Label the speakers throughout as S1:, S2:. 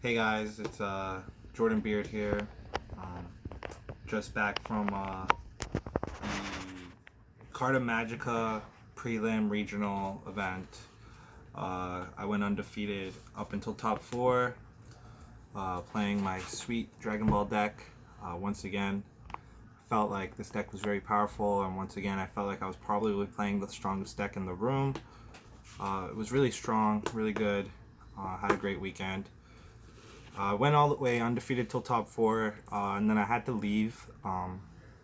S1: Hey guys, it's Jordan Beard here. Um, just back from the Carta Magica PreLim regional event. I went undefeated up until top four, playing my sweet Dragon Ball deck. Once again, felt like this deck was very powerful, and once again, I felt like I was probably playing the strongest deck in the room. It was really strong, really good. Had a great weekend. Went all the way undefeated till top four, and then I had to leave.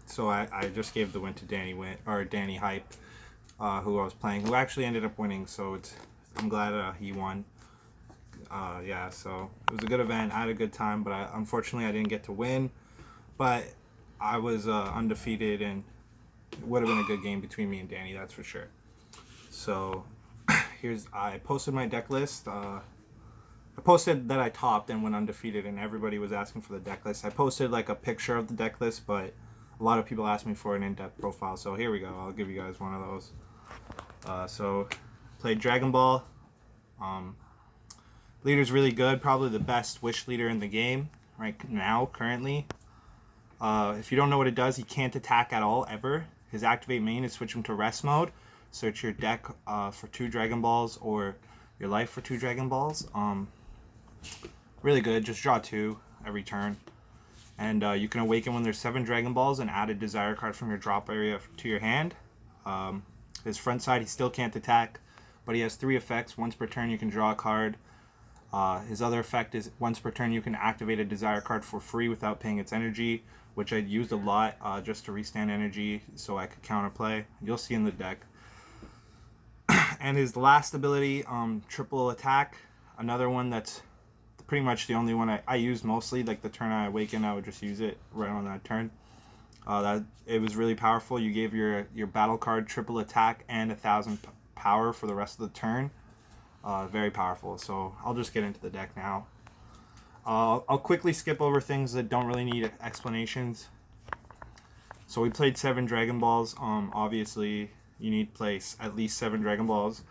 S1: So I just gave the win to Danny Hype, who I was playing, who actually ended up winning. So I'm glad he won. Yeah, so it was a good event. I had a good time, but unfortunately I didn't get to win. But I was undefeated, and it would have been a good game between me and Danny, that's for sure. So I posted my deck list. I posted that I topped and went undefeated, and everybody was asking for the deck list. I posted like a picture of the deck list, but a lot of people asked me for an in-depth profile. So here we go. I'll give you guys one of those. So played Dragon Ball. Leader's really good. Probably the best Wish leader in the game right now, currently. If you don't know what it does, he can't attack at all, ever. His activate main is switch him to rest mode. Search your deck for 2 Dragon Balls or your life for 2 Dragon Balls. Really good. Just draw 2 every turn. And you can awaken when there's 7 Dragon Balls and add a desire card from your drop area to your hand. His front side, he still can't attack, but he has 3 effects. Once per turn, you can draw a card. His other effect is once per turn, you can activate a desire card for free without paying its energy, which I used a lot just to restand energy so I could counterplay. You'll see in the deck. And his last ability, triple attack, another one that's pretty much the only one I use mostly. Like the turn I awaken, I would just use it right on that turn. It was really powerful. You gave your battle card triple attack and 1,000 power for the rest of the turn. Very powerful. So I'll just get into the deck now. I'll quickly skip over things that don't really need explanations. So we played 7 Dragon Balls. Obviously, you need to play at least 7 Dragon Balls.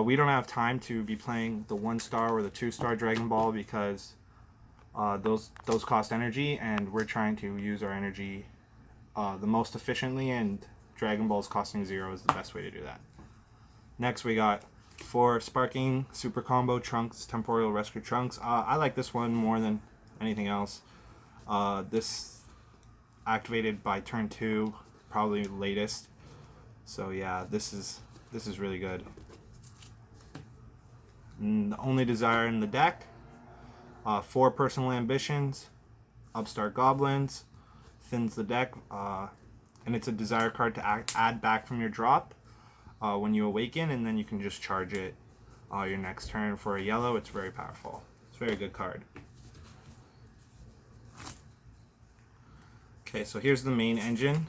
S1: We don't have time to be playing the 1-star or the 2-star Dragon Ball because those cost energy, and we're trying to use our energy the most efficiently, and Dragon Balls costing 0 is the best way to do that. Next, we got 4 Sparking Super Combo Trunks Temporal Rescue Trunks. I like this one more than anything else. This activated by turn 2, probably latest. So yeah, this is really good. And the only desire in the deck, 4 Personal Ambitions, Upstart Goblins, thins the deck, and it's a desire card to add back from your drop when you awaken, and then you can just charge it your next turn for a yellow. It's very powerful. It's a very good card. Okay, so here's the main engine.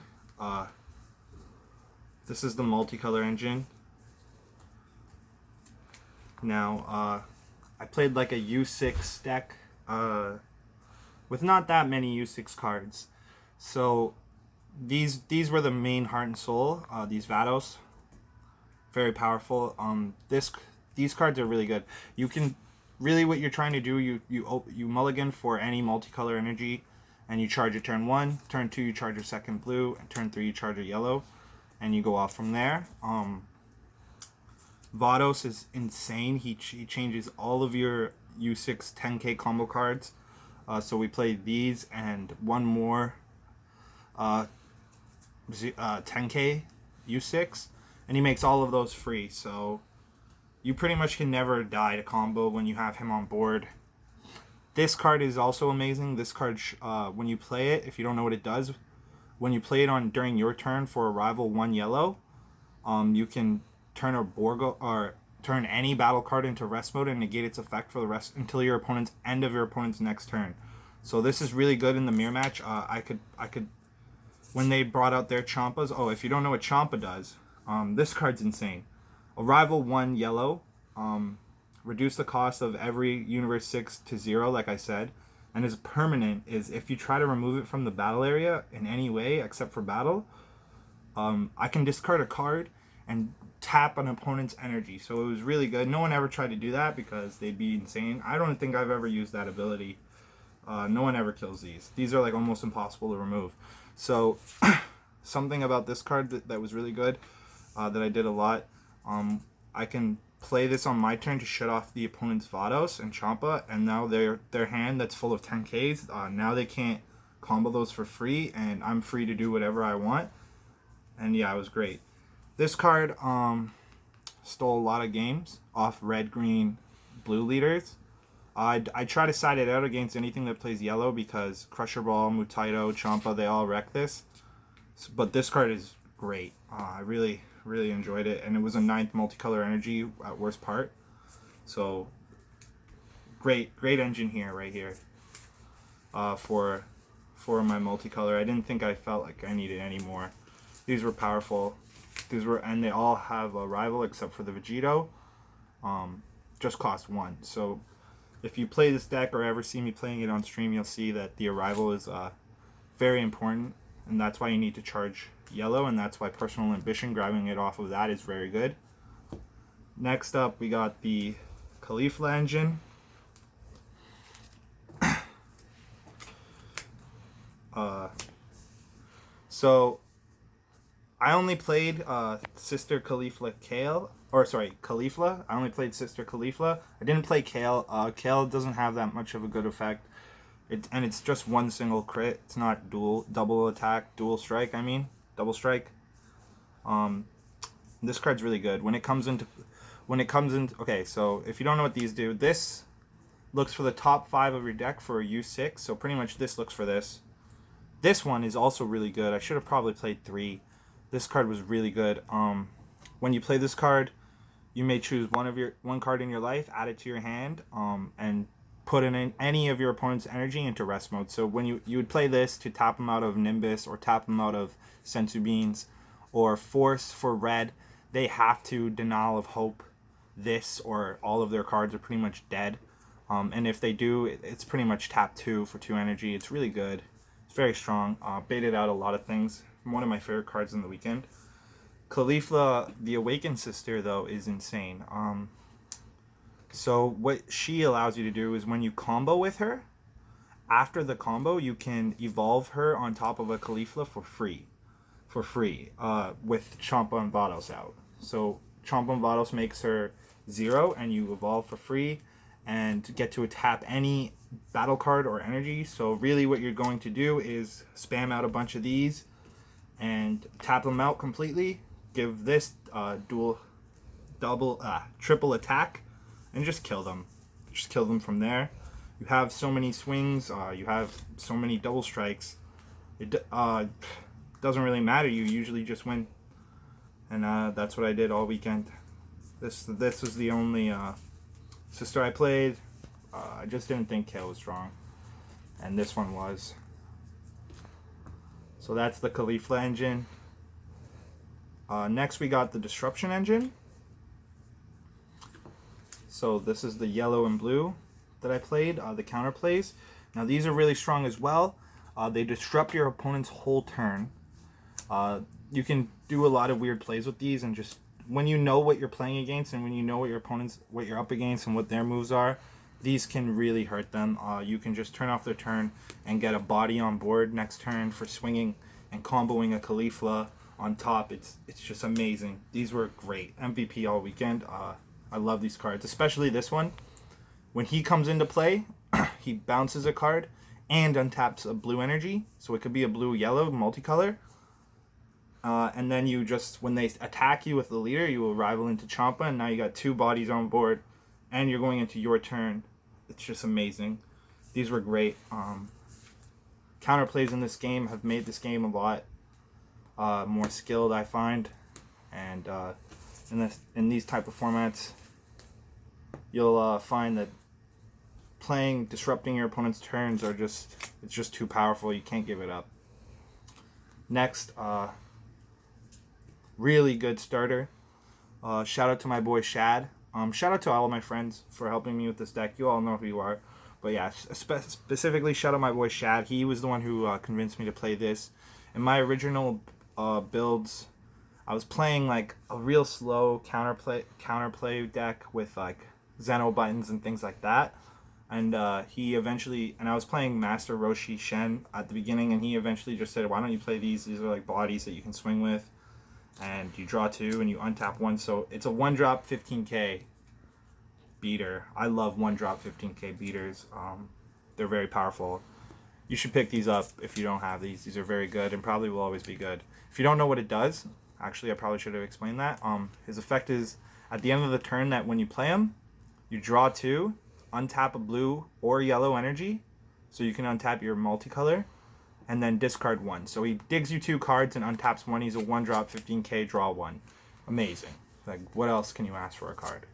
S1: This is the multicolor engine. Now, I played like a U6 deck with not that many U6 cards. So these were the main heart and soul. These Vados, very powerful. These cards are really good. You can really, what you're trying to do, you mulligan for any multicolor energy, and you charge it turn 1. Turn 2, you charge your second blue, and turn 3, you charge a yellow, and you go off from there. Vados is insane. He changes all of your U6 10k combo cards. So we played these and one more 10k U6, and he makes all of those free. So you pretty much can never die to combo when you have him on board. This card is also amazing. This card, when you play it, if you don't know what it does, when you play it during your turn for a rival 1 yellow, you can turn a Borgo or turn any battle card into rest mode and negate its effect for the rest until your opponent's end of your opponent's next turn. So this is really good in the mirror match. I could when they brought out their Champas. Oh, if you don't know what Champa does, this card's insane. A rival 1 yellow, reduce the cost of every Universe 6 to 0, like I said. And his permanent is if you try to remove it from the battle area in any way except for battle, I can discard a card, and tap an opponent's energy. So it was really good. No one ever tried to do that because they'd be insane. I don't think I've ever used that ability. No one ever kills these. These are like almost impossible to remove. So something about this card that was really good, that I did a lot. I can play this on my turn to shut off the opponent's Vados and Champa, and now their hand that's full of 10Ks, now they can't combo those for free, and I'm free to do whatever I want. And yeah, it was great. This card stole a lot of games off red, green, blue leaders. I try to side it out against anything that plays yellow because Crusher Ball, Mutaito, Champa, they all wreck this. But this card is great. I really enjoyed it, and it was a 9th multicolor energy at worst part. So great engine here, right here, for my multicolor. I didn't think I felt like I needed any more. These were powerful. And they all have a rival except for the Vegito. Just cost 1. So if you play this deck or ever see me playing it on stream, you'll see that the arrival is very important, and that's why you need to charge yellow, and that's why Personal Ambition, grabbing it off of that, is very good. Next up, we got the Caulifla engine. So I only played Sister Caulifla Caulifla. I only played Sister Caulifla. I didn't play Kale. Kale doesn't have that much of a good effect. It's just one single crit. It's not double strike. This card's really good. When it comes into okay, so if you don't know what these do, this looks for the top 5 of your deck for a U6. So pretty much this looks for this. This one is also really good. I should have probably played 3. This card was really good. When you play this card, you may choose one card in your life, add it to your hand, and put in any of your opponent's energy into rest mode. So when you would play this to tap them out of Nimbus or tap them out of Sensu Beans, or force for red, they have to Denial of Hope this, or all of their cards are pretty much dead. And if they do, it's pretty much tap 2 for 2 energy. It's really good. It's very strong. Baited out a lot of things. One of my favorite cards in the weekend. Caulifla, the Awakened Sister, though, is insane. So what she allows you to do is when you combo with her, after the combo, you can evolve her on top of a Caulifla for free. With Champa and Vados out. So Champa and Vados makes her 0, and you evolve for free and get to tap any battle card or energy. So really what you're going to do is spam out a bunch of these and tap them out completely, give this triple attack, and just kill them. Just kill them from there. You have so many swings, you have so many double strikes. It doesn't really matter. You usually just win, and that's what I did all weekend. This was the only sister I played. I just didn't think Kale was strong, and this one was. So that's the Caulifla engine. Next we got the Disruption engine. So this is the yellow and blue that I played, the counterplays. Now these are really strong as well. They disrupt your opponent's whole turn. You can do a lot of weird plays with these, and just when you know what you're playing against and when you know what you're up against and what their moves are, these can really hurt them. You can just turn off their turn and get a body on board next turn for swinging and comboing a Caulifla on top. It's just amazing. These were great. MVP all weekend. I love these cards, especially this one. When he comes into play, he bounces a card and untaps a blue energy. So it could be a blue-yellow multicolor. And then you just, when they attack you with the leader, you will rival into Champa, and now you got 2 bodies on board, and you're going into your turn. It's just amazing. These were great. Counterplays in this game have made this game a lot more skilled, I find. And in these type of formats, you'll find that disrupting your opponent's turns it's just too powerful. You can't give it up. Next, really good starter. Shout out to my boy Shad. Shout out to all of my friends for helping me with this deck. You all know who you are. But yeah, specifically shout out my boy Shad. He was the one who convinced me to play this. In my original builds, I was playing like a real slow counterplay deck with like Zeno buttons and things like that. And he eventually, and I was playing Master Roshi Shen at the beginning, and he eventually just said, "Why don't you play these? These are like bodies that you can swing with, and you draw 2 and you untap 1." So it's a 1-drop 15k beater. I love 1-drop 15k beaters. They're very powerful. You should pick these up if you don't have these. These are very good and probably will always be good. If you don't know what it does, actually I probably should have explained that. His effect is at the end of the turn that when you play him, you draw 2, untap a blue or yellow energy, so you can untap your multicolor, and then discard 1. So he digs you 2 cards and untaps 1. He's a 1-drop 15k, draw 1. Amazing. Like, what else can you ask for a card?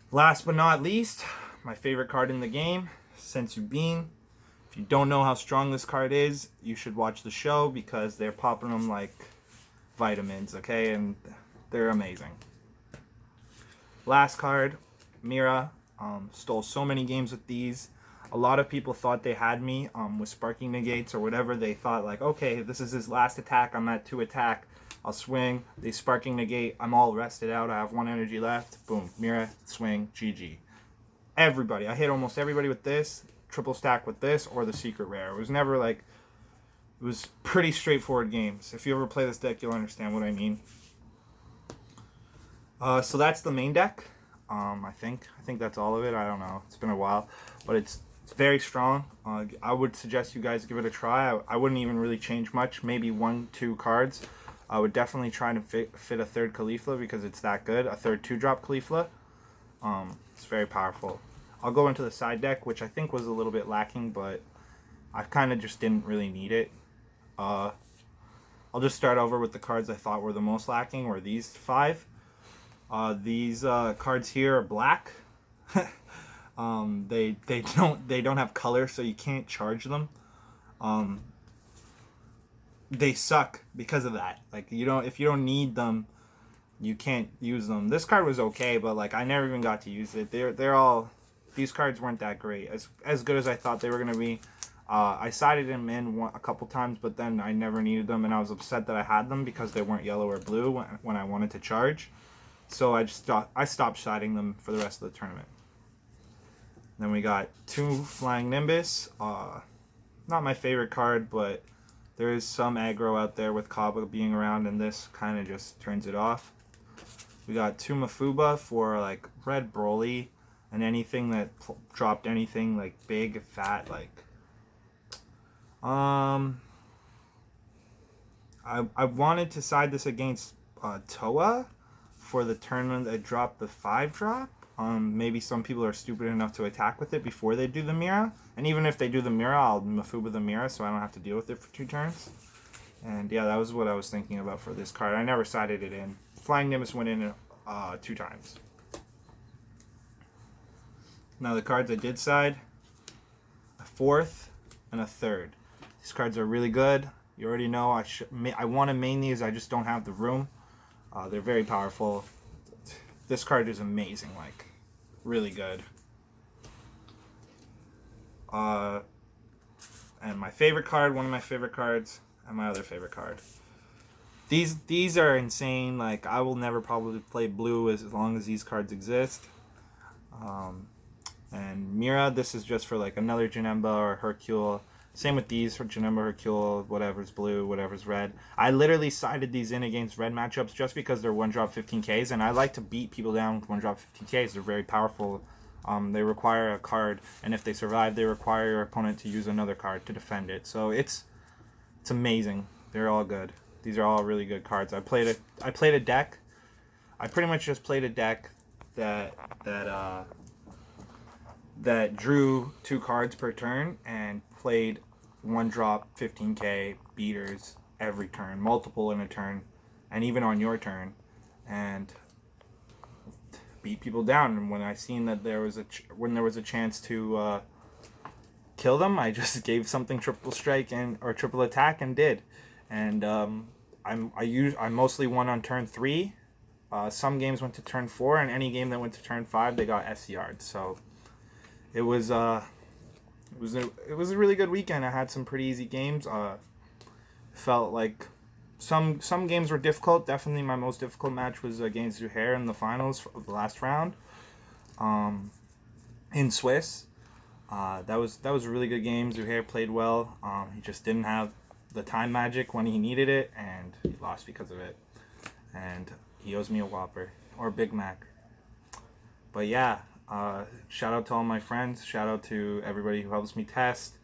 S1: Last but not least, my favorite card in the game, Sensu Bean. If you don't know how strong this card is, you should watch the show because they're popping them like vitamins, okay? And they're amazing. Last card, Mira. Stole so many games with these. A lot of people thought they had me with Sparking Negates or whatever. They thought like, okay, this is his last attack. I'm at 2 attack. I'll swing. They Sparking Negate. I'm all rested out. I have 1 energy left. Boom. Mira, swing, GG. Everybody. I hit almost everybody with this. Triple stack with this or the secret rare. It was never like... It was pretty straightforward games. If you ever play this deck, you'll understand what I mean. So that's the main deck. I think that's all of it. I don't know. It's been a while, but it's very strong. I would suggest you guys give it a try. I wouldn't even really change much. Maybe 1-2 cards. I would definitely try to fit a 3rd Caulifla because it's that good. A 3rd 2-drop Caulifla. It's very powerful. I'll go into the side deck, which I think was a little bit lacking, but I kind of just didn't really need it. I'll just start over with the cards I thought were the most lacking, or these 5. These cards here are black. They don't have color, so you can't charge them. They suck because of that. Like if you don't need them, you can't use them. This card was okay, but like I never even got to use it. These cards weren't that great. As good as I thought they were gonna be. I sided them in a couple times, but then I never needed them, and I was upset that I had them because they weren't yellow or blue when I wanted to charge. So I stopped siding them for the rest of the tournament. Then we got 2 Flying Nimbus. Not my favorite card, but there is some aggro out there with Kaba being around, and this kind of just turns it off. We got 2 Mafuba for like red Broly, and anything that dropped anything like big, fat, like... I wanted to side this against Toa for the tournament that dropped the 5-drop. Maybe some people are stupid enough to attack with it before they do the Mira. And even if they do the Mira, I'll Mafuba the Mira so I don't have to deal with it for 2 turns. And yeah, that was what I was thinking about for this card. I never sided it in. Flying Nimbus went in 2 times. Now the cards I did side, a 4th and a 3rd. These cards are really good. You already know I want to main these, I just don't have the room. They're very powerful. This card is amazing, like really good. And my favorite card, one of my favorite cards, and my other favorite card. These are insane. Like I will never probably play blue as long as these cards exist. And Mira, this is just for like another Janemba or Hercule. Same with these for Janemba, Hercule, whatever's blue, whatever's red. I literally sided these in against red matchups just because they're 1-drop 15Ks, and I like to beat people down with 1-drop 15Ks. They're very powerful. They require a card, and if they survive, they require your opponent to use another card to defend it. So it's amazing. They're all good. These are all really good cards. I played a deck. I pretty much just played a deck that drew 2 cards per turn and played 1-drop 15k beaters every turn, multiple in a turn, and even on your turn, and beat people down. And when I seen that there was a chance to kill them, I just gave something triple strike or triple attack and did. And I mostly won on turn 3. Some games went to turn 4, and any game that went to turn 5, they got SCR'd. So it was a really good weekend. I had some pretty easy games. Felt like some games were difficult. Definitely my most difficult match was against Zuhair in the finals of the last round, in Swiss. That was a really good game. Zuhair played well. He just didn't have the time magic when he needed it, and he lost because of it. And he owes me a Whopper or a Big Mac. But yeah, shout out to all my friends. Shout out to everybody who helps me test.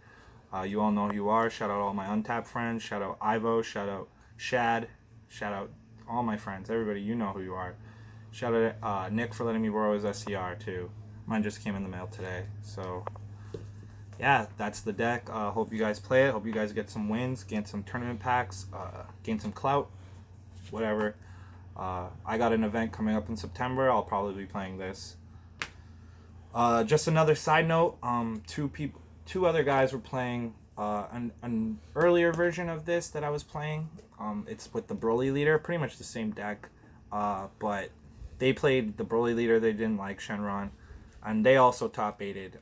S1: You all know who you are. Shout out all my Untapped friends. Shout out Ivo. Shout out Shad. Shout out all my friends. Everybody, you know who you are. Shout out Nick for letting me borrow his SCR too. Mine just came in the mail today. So yeah, that's the deck. Hope you guys play it. Hope you guys get some wins, gain some tournament packs, gain some clout, whatever. I got an event coming up in September. I'll probably be playing this. Just another side note. Two other guys were playing an earlier version of this that I was playing. It's with the Broly leader, pretty much the same deck, but they played the Broly leader. They didn't like Shenron, and they also top 8'd.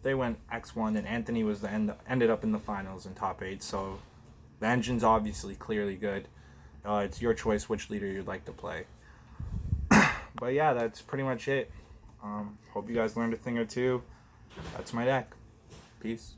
S1: They went X1, and Anthony was ended up in the finals in top 8. So the engine's obviously clearly good. It's your choice which leader you'd like to play. But yeah, that's pretty much it. Hope you guys learned a thing or two. That's my deck. Peace.